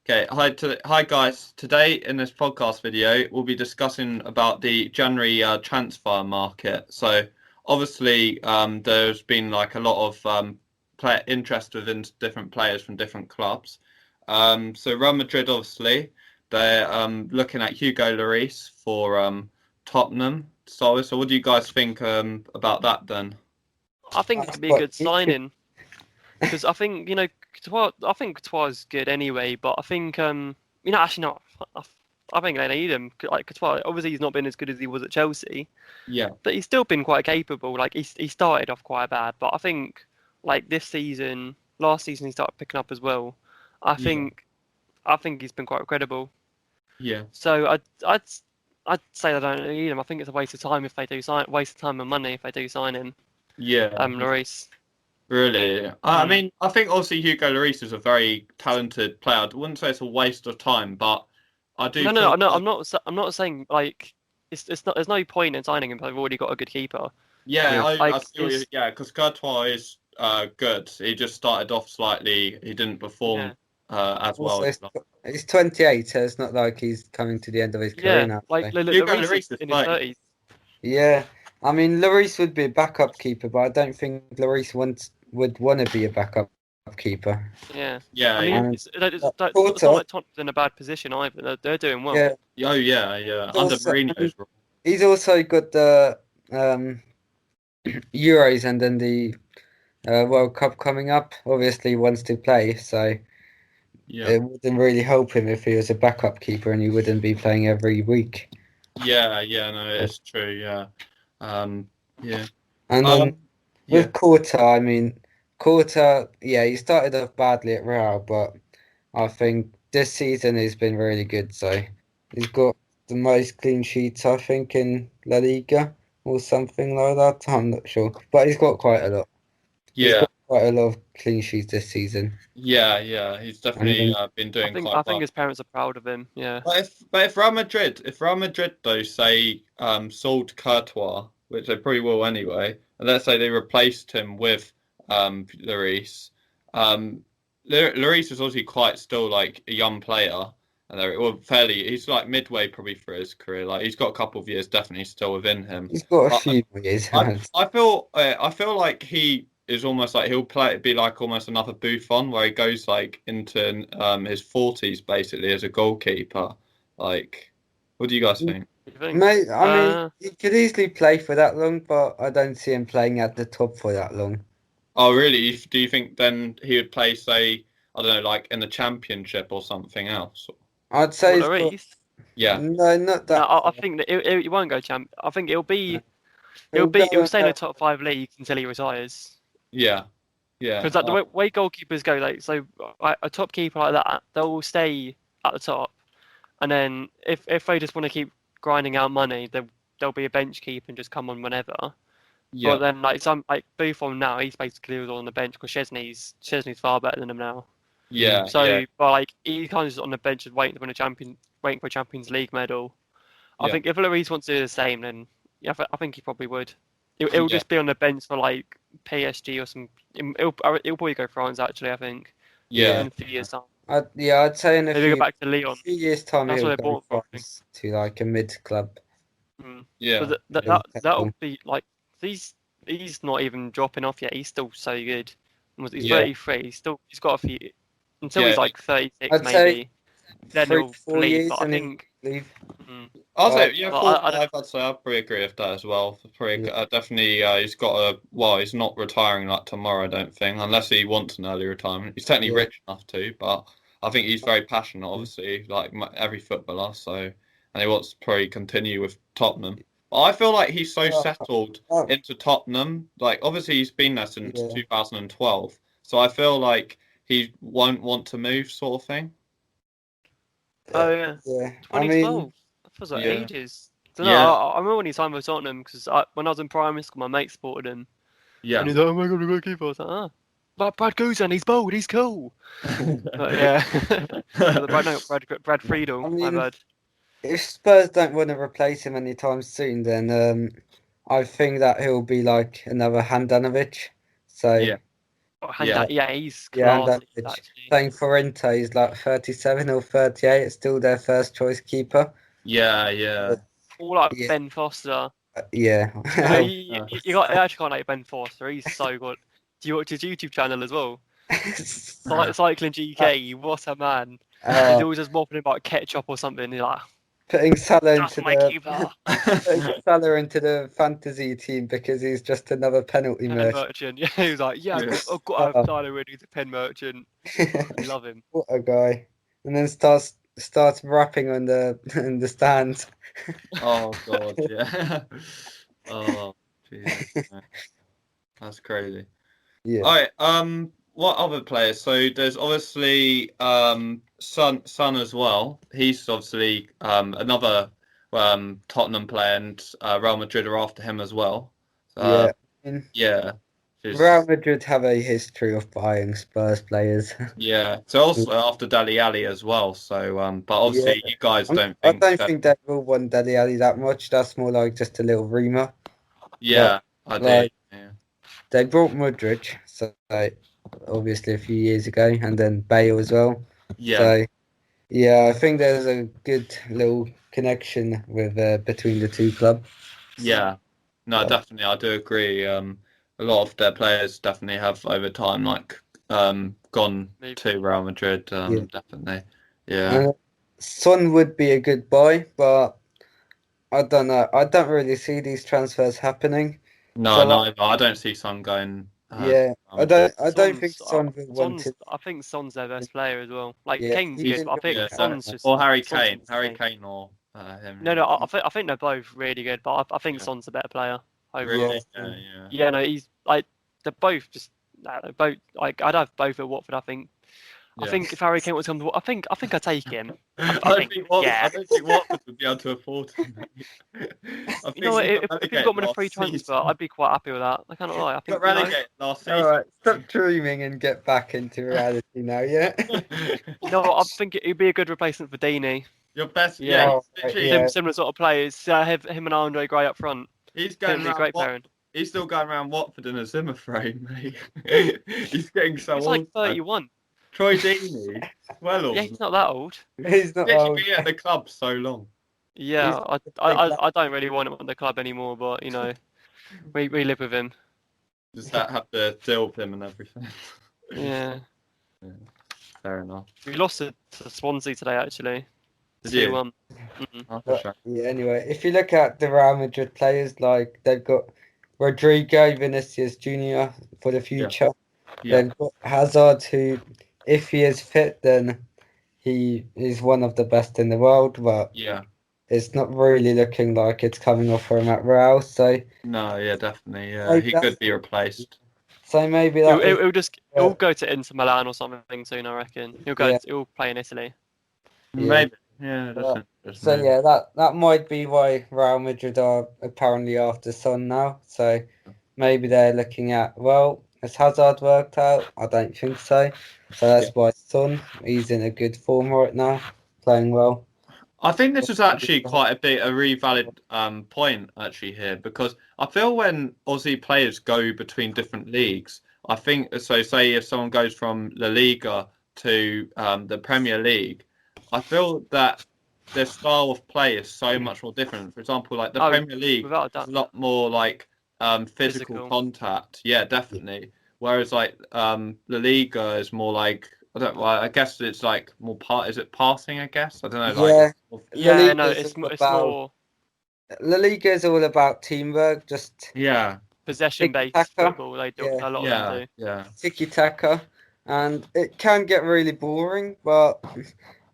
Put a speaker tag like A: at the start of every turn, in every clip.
A: Okay, hi guys. Today in this podcast video, we'll be discussing about the January transfer market. So obviously, there's been like a lot of player interest within different players from different clubs. So Real Madrid, obviously, they're looking at Hugo Lloris for Tottenham. So what do you guys think about that then?
B: I think it
C: That's
B: could be a
C: quite
B: good signing because I think I think Courtois good anyway, but I think actually not. I, I think they need him. Like Courtois, obviously he's not been as good as he was at Chelsea,
A: Yeah,
B: but he's still been quite capable. Like he started off quite bad, but I think like this season, last season he started picking up as well. I
A: yeah,
B: think I think he's been quite credible.
A: yeah,
B: So I'd say they don't need him. I think it's a waste of time if they do sign, waste of time and money if they do sign him.
A: yeah.
B: Lloris.
A: Really? I
B: Mm.
A: mean, I think obviously Hugo Lloris is a very talented player. I wouldn't say it's a waste of time, but I do think
B: No.
A: that,
B: I'm not saying like it's not. There's no point in signing him. They've already got a good keeper.
A: yeah,
C: yeah.
A: I
B: Like
A: see what you, yeah, because Courtois is good. He just started off slightly. He didn't perform
B: yeah,
A: as well
C: Also,
A: as
C: he's 28, so it's not like he's coming to the end of his career
B: yeah.
C: now.
B: Like
C: So.
A: Hugo
B: Lloris is
A: Lloris is
B: in his
A: 30.
B: 30s.
C: Yeah, I mean, Lloris would be a backup keeper, but I don't think Lloris would want to be a backup keeper.
B: Yeah. I
A: Yeah,
B: mean,
C: And
B: it's not
C: Porter,
B: like Tottenham's in a bad position either. They're doing well.
C: yeah,
A: oh yeah, yeah. Under
C: also,
A: Mourinho's rule.
C: he's also got the Euros and then the World Cup coming up. Obviously, he wants to play, so
A: Yeah,
C: it wouldn't really help him if he was a backup keeper and he wouldn't be playing every week.
A: yeah, yeah. No, it's true. Yeah, um, yeah,
C: And then
A: um, yeah,
C: with Porter, I mean, Porter, yeah, he started off badly at Real, but I think this season he's been really good. So he's got the most clean sheets, I think, in La Liga or something like that. I'm not sure, but he's got quite a lot. He's
A: yeah,
C: got quite a lot of clean sheets this season.
A: yeah, yeah. He's
C: And
A: definitely
C: then,
A: been doing quite
B: I think
A: well.
B: his parents are proud of him. Yeah.
A: But if Real Madrid though say sold Courtois, which they probably will anyway, and let's say they replaced him with Lloris, um, Lloris is obviously quite still like a young player, and they're well fairly he's like midway probably for his career. Like he's got a couple of years definitely still within him.
C: he's got a
A: But
C: few more years.
A: I feel like he is almost like he'll play be like almost another Buffon where he goes like into his 40s basically as a goalkeeper. Like, what do you guys think?
B: You think?
C: Mate, I mean, he could easily play for that long, but I don't see him playing at the top for that long.
A: Oh, really? Do you think then he would play, say, I don't know, like in the championship or something else?
C: I'd say
B: What
C: he's got
B: Lloris?
A: Yeah,
C: no, not
B: No,
C: that
B: I
C: far.
B: think that it won't go champ. I think
C: He'll go
B: it'll
C: in
B: stay in the top five leagues until he retires.
A: yeah, yeah.
B: Because like the way goalkeepers go, like so a top keeper like that, they'll stay at the top, and then if they just want to keep grinding out money, there'll be a bench keeper and just come on whenever. But
A: Yeah,
B: then like some like Buffon now, he's basically on the bench because Chesney's far better than him now.
C: Mm.
A: yeah, yeah,
B: So but like he kind of just on the bench just waiting to win a waiting for a Champions League medal. I
A: yeah,
B: think if Lloris wants to do the same, then yeah, I think he probably would. It'll
A: yeah,
B: just be on the bench for like PSG or some. It'll probably go France actually. I think
A: yeah,
C: Yeah,
B: in a few years time.
C: I'd say in a
B: Maybe go back to Lyon.
C: few years time
B: That's
C: he'll
B: what they
C: go
B: bought him for. I think.
C: France to like a mid club.
B: Mm. But
A: yeah,
C: He'll
B: that'll
C: settle.
B: be like he's not even dropping off yet. He's still so good. He's
A: yeah,
B: 33. He's got a few until
A: yeah.
B: he's like 36
C: I'd say
B: maybe. Then
C: three,
B: he'll
C: 4 years
B: leave. But I
C: and he'll
B: think.
C: leave.
B: Mm,
A: I'll
C: But
A: say, yeah,
B: but
A: four,
B: I don't.
A: I'd say I probably agree with that as well. Probably,
C: yeah,
A: definitely, he's got a, well, he's not retiring like tomorrow, I don't think, unless he wants an early retirement. He's technically
C: yeah,
A: rich enough to, but I think he's very passionate, obviously, like every footballer, so, and he wants to probably continue with Tottenham. But I feel like he's so
C: uh,
A: settled
C: uh,
A: into Tottenham, like, obviously, he's been there since
C: yeah,
A: 2012, so I feel like he won't want to move, sort of thing.
B: Oh yeah,
C: yeah. I mean,
B: 2012. That feels like
A: Yeah.
B: ages. So no,
A: Yeah.
B: I remember when he signed for Tottenham because when I was in primary school, my mate supported him, and
A: Yeah.
B: he's like, "Oh my god, we're gonna keep." I was like, "Ah, but Brad Guzan, he's bold, he's cool." But yeah, so the Brad, no, Brad
C: I
B: Friedel, my
C: mean,
B: bad.
C: if Spurs don't want to replace him anytime soon, then I think that he'll be like another Handanovic. So
A: Yeah.
B: Yeah, he's
C: Yeah,
B: classy,
C: and
B: actually.
C: playing for Inter, he's like 37 or 38. It's still their first choice keeper.
A: Yeah.
B: All like
C: Yeah,
B: Ben Foster.
C: yeah.
B: You actually can't like Ben Foster. He's so good. Do you watch his YouTube channel as well? Cycling GK. What a man! He's
C: Uh,
B: always just mopping about ketchup or something. He's like,
C: putting Salah
B: that's
C: into
B: my keeper.
C: the fantasy team because he's just another penalty
B: Pen
C: merchant.
B: merchant. Yeah, he was like, yeah, I've got
C: Oh.
B: to have Salah when he's a pen merchant. I love him.
C: What a guy! And then starts rapping on the in the stands.
A: Oh God, yeah. Oh, Jesus, man. That's crazy.
C: Yeah,
A: All right. What other players? So there's obviously Son as well. He's obviously another Tottenham player, and Real Madrid are after him as well.
C: yeah. And
A: Yeah.
C: Real Madrid have a history of buying Spurs players.
A: Yeah. So also after Dali Ali as well. So but
C: Yeah,
A: obviously you guys don't
C: I
A: think
C: don't
A: that.
C: think they will want Dele Alli that much. That's more like just a little rumor.
A: Yeah, I do.
C: Like
A: Yeah.
C: they brought Modric, so obviously a few years ago, and then Bale as well.
A: Yeah.
C: So yeah, I think there's a good little connection with between the two clubs.
A: Yeah. No, definitely, I do agree. A lot of their players definitely have over time gone
B: Maybe.
A: to Real Madrid.
C: Yeah.
A: Definitely. Yeah.
C: Son would be a good buy, but I don't know. I don't really see these transfers happening.
A: No,
C: So
A: no, I don't see Son going.
C: yeah,
A: Real
C: I don't think
B: Son's,
C: Son will want to.
B: I think Son's their best player as well. Like
C: Yeah,
B: Kane's
C: he's
B: good, but I think
A: Yeah.
B: Son's just
A: Or Harry
B: Son's
A: Kane. Harry
B: insane.
A: Kane or him.
B: No, I think they're both really good, but I think
A: Yeah.
B: Son's a better player overall.
A: Really?
C: Yeah.
A: Yeah.
B: Yeah, no, he's like they're both just they're both like I'd have both at Watford. I think. I
A: Yeah.
B: think if Harry Kane was to come to, I think I'd take him.
A: I
B: think, yeah.
A: don't think Watford would be able to afford him.
B: You know, if you got him in a free transfer, I'd be quite happy with that. I can't lie. I think
A: got relegated last season.
C: All right, stop dreaming and get back into reality now. Yeah.
B: I think it'd be a good replacement for Deeney.
A: Your best,
B: Yeah.
A: literally,
C: Yeah.
B: Similar sort of players. Him and Andre Gray up front.
A: he's
B: Going
A: going
B: to be a
A: around.
B: great pairing.
A: He's still going around Watford in a Zimmer frame, mate. He's getting so
B: He's
A: old.
B: like 31.
A: Troy Deeney, well old.
B: Yeah, he's not that old.
C: He's not
A: Literally
C: old.
A: been at the club so long.
B: Yeah, I don't really want him on the club anymore, but you know, we live with him.
A: Just have to deal with him and everything.
B: Yeah.
A: Fair enough.
B: We lost to Swansea today, actually.
A: Did you?
B: 2-1.
A: Oh, for
C: But,
A: sure.
C: yeah, anyway, if you look at the Real Madrid players, like they've got Rodrigo, Vinicius Junior for the future.
A: Yeah.
C: They've got Hazard, who, if he is fit, then he is one of the best in the world. But
A: Yeah.
C: it's not really looking like it's coming off for him at Real. So
A: No, yeah, definitely. Yeah,
C: Like
A: he
C: that-
A: could be replaced.
C: maybe that.
B: He'll go to Inter Milan or something soon, I reckon. He'll play in Italy.
C: Yeah.
A: Maybe. Yeah,
C: Yeah.
A: just
C: So
A: maybe.
C: yeah, that might be why Real Madrid are apparently after Son now. So maybe they're looking at, well, has Hazard worked out? I don't think so. So that's why Son, he's in a good form right now, playing well.
A: I think this is actually quite a really valid point actually here, because I feel when Aussie players go between different leagues, I think so. Say if someone goes from La Liga to the Premier League, I feel that their style of play is so much more different. For example, like the Premier League
B: Without a
A: is
B: doubt.
A: a lot more like physical
B: Physical.
A: contact. Yeah, definitely. Whereas like La Liga is more like, I guess it's like more is it passing? I guess I don't know.
C: Yeah.
A: Like,
B: Yeah, no,
C: Liga's
B: it's
C: all
B: more
C: La Liga is all about teamwork, just
A: yeah,
B: possession-based
C: Tiki-taka.
B: football. They do
C: Yeah.
B: a lot of them do.
A: yeah.
C: tiki taka, and it can get really boring, but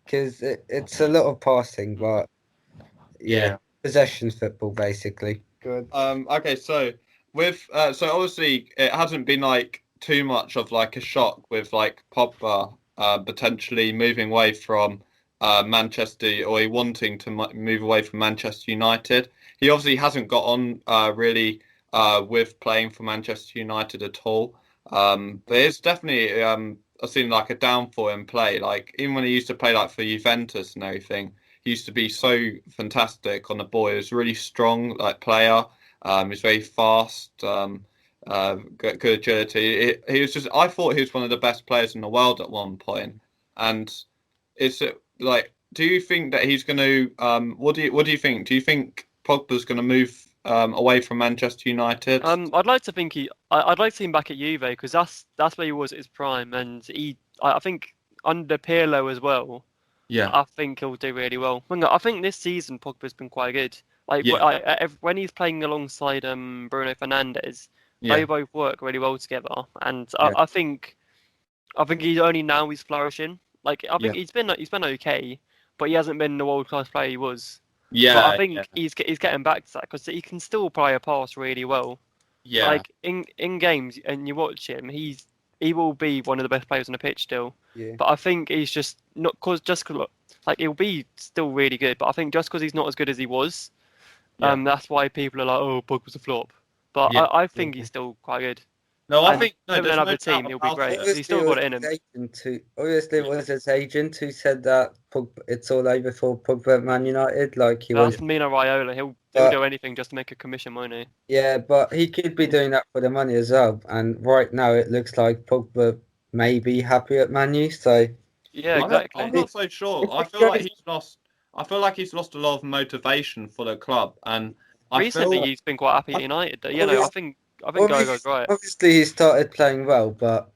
C: because it's a lot of passing, but
A: Yeah.
C: possession football basically. Good.
A: Okay, so with so obviously it hasn't been like too much of like a shock with like Pogba potentially moving away from Manchester, or he wanting to move away from Manchester United. He obviously hasn't got on really with playing for Manchester United at all. But it's definitely I've seen like a downfall in play. Like even when he used to play like for Juventus and everything, he used to be so fantastic on the ball. He was a really strong like player. He's very fast. good agility. He was just. I thought he was one of the best players in the world at one point. And it's like, do you think that he's going to? What do you think? Do you think Pogba's going to move away from Manchester United?
B: I'd like to think I'd like to see him back at Juve because that's where he was at his prime, and I think under Pirlo as well.
A: Yeah,
B: I think he'll do really well. I think this season Pogba's been quite good. Like
A: yeah,
B: when he's playing alongside Bruno Fernandes,
A: yeah,
B: they both work really well together, and
C: Yeah.
B: I think he's only now he's flourishing. Like I think
A: Yeah.
B: he's been okay, but he hasn't been the world class player he was. But I
A: yeah,
B: think
A: yeah,
B: he's getting back to that because he can still play a pass really well.
A: yeah.
B: Like in games and you watch him, he will be one of the best players on the pitch still.
C: Yeah.
B: But I think he's just not cause like he'll be still really good. But I think just because he's not as good as he was,
A: Yeah.
B: that's why people are like, oh, Pogba's a flop. But
A: Yeah.
B: I think he's still quite good.
A: No, I
B: And
A: think no.
B: given
A: There's no
B: another team,
A: doubt
B: he'll be
A: about
B: great.
A: it.
B: He's still got it in him.
C: Obviously, it was his agent who said that it's all over for Pogba at Man United. Like he was,
B: That's Mino Raiola. He'll
C: But-
B: do anything just to make a commission, won't he?
C: yeah, but he could be doing that for the money as well. And right now, it looks like Pogba may be happy at Man U. So
B: Yeah,
A: I'm
B: exactly.
A: not so sure. I feel like he's lost. I feel like he's lost a lot of motivation for the club, and I
B: Recently,
A: feel
B: he's been quite happy at United. You know,
C: Obviously-
B: I think Gogo's right.
C: obviously he started playing well, but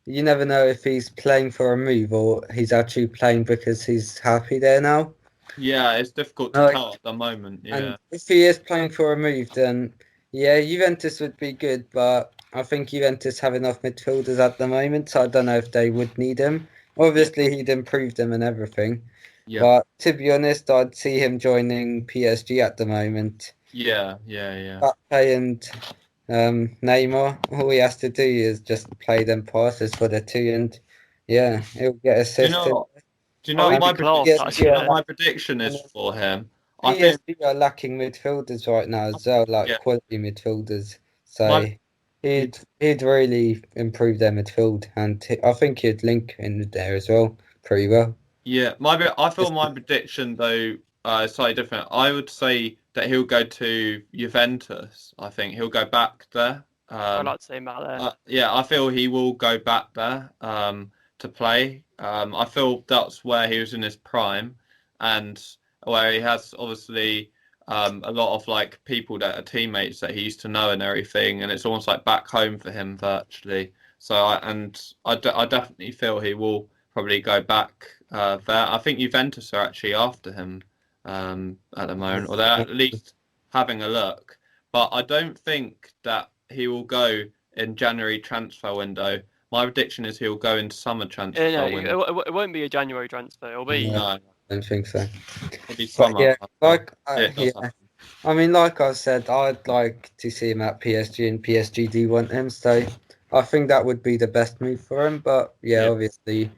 C: you never know if he's playing for a move or he's actually playing because he's happy there now.
A: yeah, it's difficult to
C: Like,
A: tell at the moment. Yeah,
C: And if he is playing for a move, then yeah, Juventus would be good, but I think Juventus have enough midfielders at the moment, so I don't know if they would need him. Obviously, he'd improve them and everything,
A: yeah,
C: but to be honest, I'd see him joining PSG at the moment.
A: yeah, yeah.
C: Mbappe and Neymar, all he has to do is just play them passes for the two, and yeah, he'll get
A: Do you
C: assisted.
A: know? Do you
B: Oh,
A: know
B: he'd
A: my
B: be class,
C: yes,
B: actually.
A: you know
C: yeah.
A: my prediction is for him? I think
C: PSG are lacking midfielders right now as well, like
A: Yeah.
C: quality midfielders. So
A: My-
C: he'd really improve their midfield, and I think he'd link in there as well pretty well.
A: yeah, I feel my prediction though is slightly different. I would say that he'll go to Juventus. I think he'll go back there.
B: I'd like to see him out there.
A: Yeah, I feel he will go back there to play. I feel that's where he was in his prime, and where he has obviously a lot of like people that are teammates that he used to know and everything, and it's almost like back home for him virtually. So I definitely feel he will probably go back there. I think Juventus are actually after him at the moment, or they're at least having a look. But I don't think that he will go in January transfer window. My prediction is he'll go into summer transfer
B: No,
A: window.
B: it won't be a January transfer. It'll be
C: No.
A: No,
C: I don't think so.
A: it'll be
C: But
A: summer.
C: yeah, like
A: It does
C: yeah,
A: happen.
C: I mean, like I said, I'd like to see him at PSG, and PSG do want him, so I think that would be the best move for him. But yeah,
A: Yeah.
C: obviously,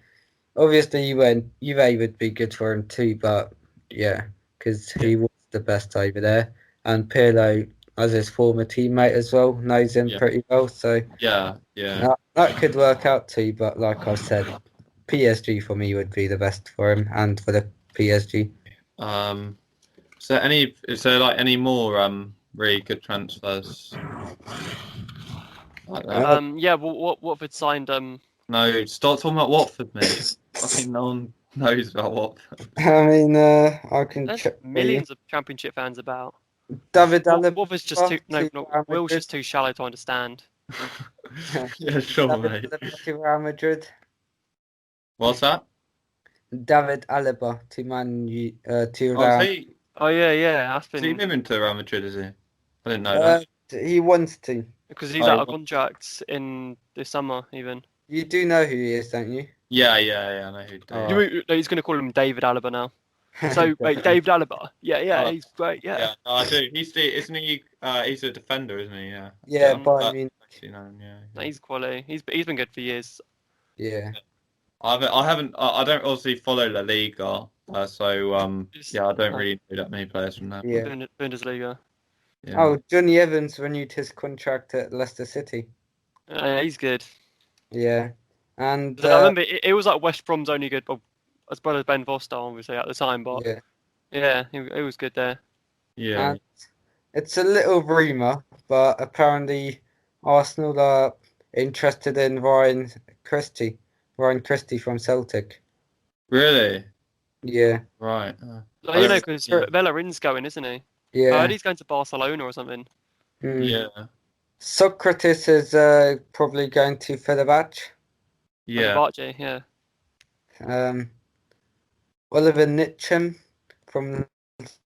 C: Juve would be good for him too. But yeah, because he was the best over there, and Pirlo, as his former teammate as well, knows him
A: Yeah.
C: pretty well. So
A: Yeah.
C: that could work out too. But like I said, PSG for me would be the best for him and for the PSG.
A: Is there like any more really good transfers like that?
B: yeah. Well, Watford signed
A: No, start talking about Watford, mate. Fucking no one knows about Watford.
C: I mean, I can
B: There's
C: check for you.
B: millions of Championship fans about.
C: David Alaba.
B: Watford's just too
C: to Real
B: Will's
C: Madrid.
B: just too shallow to understand.
A: Yeah, sure,
C: David
A: mate.
C: Alaba to Real Madrid.
A: What's that?
C: David Alaba to to
A: Oh,
C: Real.
B: Oh yeah, that's
A: is he
B: been
A: moving to Real Madrid, is he? I didn't know
C: Uh,
A: that.
C: he wants to.
B: because he's
A: Oh,
B: out of contract in this summer even.
C: You do know who he is, don't you?
A: Yeah, I know who
C: Oh.
A: Dave.
B: He's going to call him David Alaba now. So wait, David Alaba. Yeah,
A: Oh.
B: he's great. Yeah.
A: Yeah, no, I do. Isn't he? He's a defender, isn't he? Yeah.
C: Yeah,
B: Yeah,
C: but I mean,
A: Actually, no, yeah.
B: No, he's quality. He's been good for years.
C: yeah.
A: I haven't. I don't obviously follow La Liga, so yeah, I don't really know that many players from there.
C: Yeah.
B: Bundesliga.
A: Yeah.
C: Oh, Johnny Evans renewed his contract at Leicester City.
B: He's good.
C: Yeah, and
B: I remember it was like West Brom's only good, as well as Ben Foster, obviously at the time. But
C: yeah,
B: he was good there.
A: Yeah.
C: and it's a little rumor, but apparently Arsenal are interested in Ryan Christie from Celtic.
A: Really?
C: Yeah,
A: Right.
B: Like,
A: don't-
B: because
A: yeah.
B: Bellerin's going, isn't he? I
C: yeah.
B: heard he's going to Barcelona or something.
C: Mm.
A: Yeah.
C: Socrates is probably going to Fenerbahce.
A: Yeah.
B: Fenerbahce, yeah.
C: Oliver Nitchem from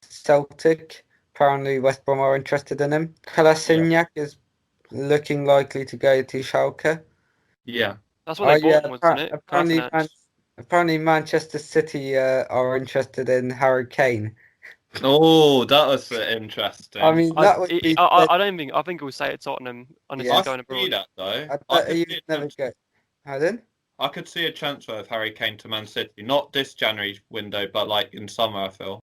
C: Celtic. Apparently, West Brom are interested in him. Kolasinac is looking likely to go to Schalke.
A: Yeah.
B: That's what they bought him, wasn't it?
C: Apparently,
B: Kolasinac.
C: apparently Manchester City are interested in Harry Kane.
A: Oh, that was interesting.
C: I mean, that would be.
B: I don't think. I think he'll stay at Tottenham unless
C: Yeah.
B: he's
A: I
B: going
A: could see
B: abroad.
A: that though.
C: I
A: I
C: bet
A: could
C: he
A: see
C: would
A: a
C: never go. Pardon?
A: I could see a transfer of Harry Kane to Man City, not this January window, but like in summer. I feel.